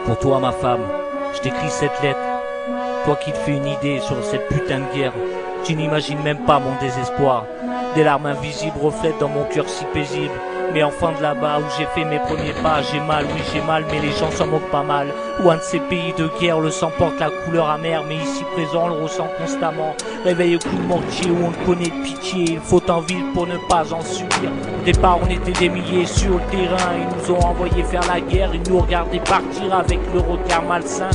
Pour toi ma femme, je t'écris cette lettre. Toi qui te fais une idée sur cette putain de guerre. Tu n'imagines même pas mon désespoir. Des larmes invisibles reflètent dans mon cœur si paisible. Mais enfin de là-bas où j'ai fait mes premiers pas, j'ai mal, oui j'ai mal, mais les gens s'en moquent pas mal. Loin de ces pays de guerre, le sang porte la couleur amère, mais ici présent, on le ressent constamment. Réveille au coup de mortier où on ne connaît de pitié, il faut en vivre pour ne pas en subir. Au départ on était des milliers sur le terrain, ils nous ont envoyés faire la guerre, ils nous regardaient partir avec le regard malsain.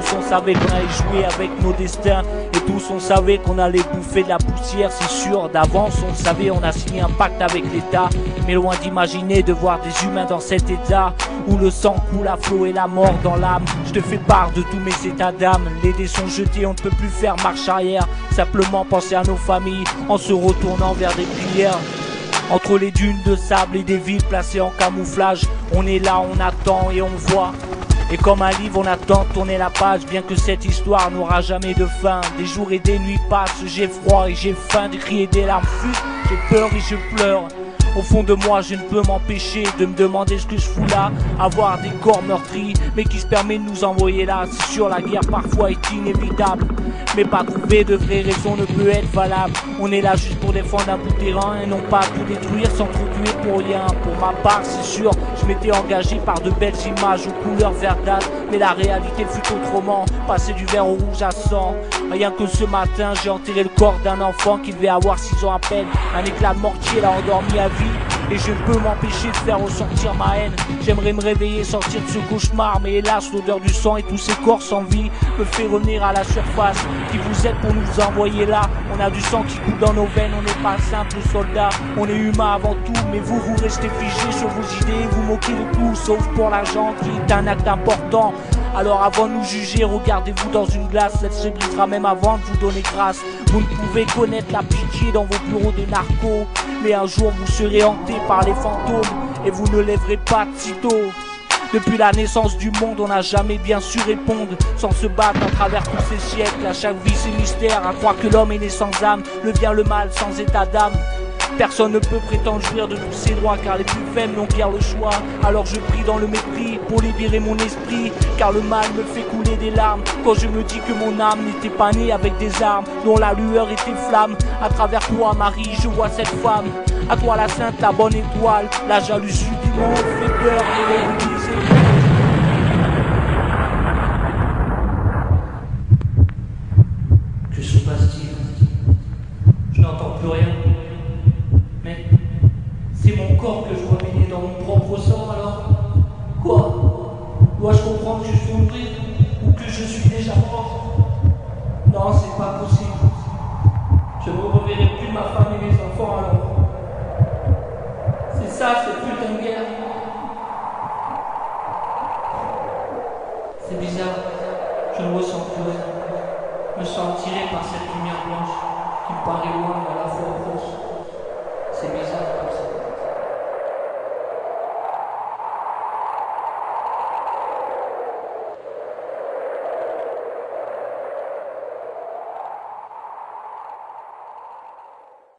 Tous on savait qu'on allait jouer avec nos destins. Et tous on savait qu'on allait bouffer de la poussière. C'est sûr, d'avance on le savait, on a signé un pacte avec l'État. Mais loin d'imaginer de voir des humains dans cet état où le sang coule à flot et la mort dans l'âme. Je te fais part de tous mes états d'âme. Les dés sont jetés, on ne peut plus faire marche arrière. Simplement penser à nos familles en se retournant vers des prières. Entre les dunes de sable et des villes placées en camouflage, on est là, on attend et on voit. Et comme un livre, on attend de tourner la page, bien que cette histoire n'aura jamais de fin. Des jours et des nuits passent, j'ai froid et j'ai faim, des cris et des larmes fuient, j'ai peur et je pleure. Au fond de moi, je ne peux m'empêcher de me demander ce que je fous là. Avoir des corps meurtris, mais qui se permet de nous envoyer là. C'est sûr, la guerre parfois est inévitable, mais pas trouver de vraies raisons ne peut être valable. On est là juste pour défendre un bout de terrain et non pas pour détruire sans trop tuer pour rien. Pour ma part, c'est sûr, je m'étais engagé par de belles images aux couleurs verdâtres, mais la réalité fut autrement, passer du vert au rouge à sang. Rien que ce matin, j'ai enterré le corps d'un enfant qui devait avoir 6 ans à peine. Un éclat de mortier l'a endormi à vie, et je ne peux m'empêcher de faire ressortir ma haine. J'aimerais me réveiller, sortir de ce cauchemar, mais hélas l'odeur du sang et tous ces corps sans vie me fait revenir à la surface. Qui vous êtes pour nous envoyer là? On a du sang qui coule dans nos veines, on n'est pas simples soldats, on est humains avant tout. Mais vous restez figés sur vos idées, vous moquez de tout sauf pour l'argent qui est un acte important. Alors avant de nous juger, regardez-vous dans une glace, elle se brisera même avant de vous donner grâce. Vous ne pouvez connaître la pitié dans vos bureaux de narcos, mais un jour vous serez hantés par les fantômes et vous ne lèverez pas de sitôt. Depuis la naissance du monde, on n'a jamais bien su répondre sans se battre à travers tous ces siècles. À chaque vie c'est mystère, à croire que l'homme est né sans âme, le bien, le mal, sans état d'âme. Personne ne peut prétendre jouir de tous ses droits, car les plus faibles n'ont guère le choix. Alors je prie dans le mépris pour libérer mon esprit, car le mal me fait couler des larmes quand je me dis que mon âme n'était pas née avec des armes dont la lueur était flamme. À travers toi Marie, je vois cette femme. À toi la sainte, la bonne étoile. La jalousie du monde fait peur de l'Église. Que se passe-t-il? Je n'entends plus rien. Mais c'est mon corps que je vois baigner dans mon propre sang, alors quoi? Dois-je comprendre que je suis mourir ou que je suis déjà mort? Non, c'est pas possible. Je ne reverrai plus ma femme et mes enfants alors. C'est ça, cette putain de guerre. C'est bizarre, je ne ressens plus rien. Je me sens attiré par cette lumière blanche qui me paraît loin et à la fois proche. C'est bizarre.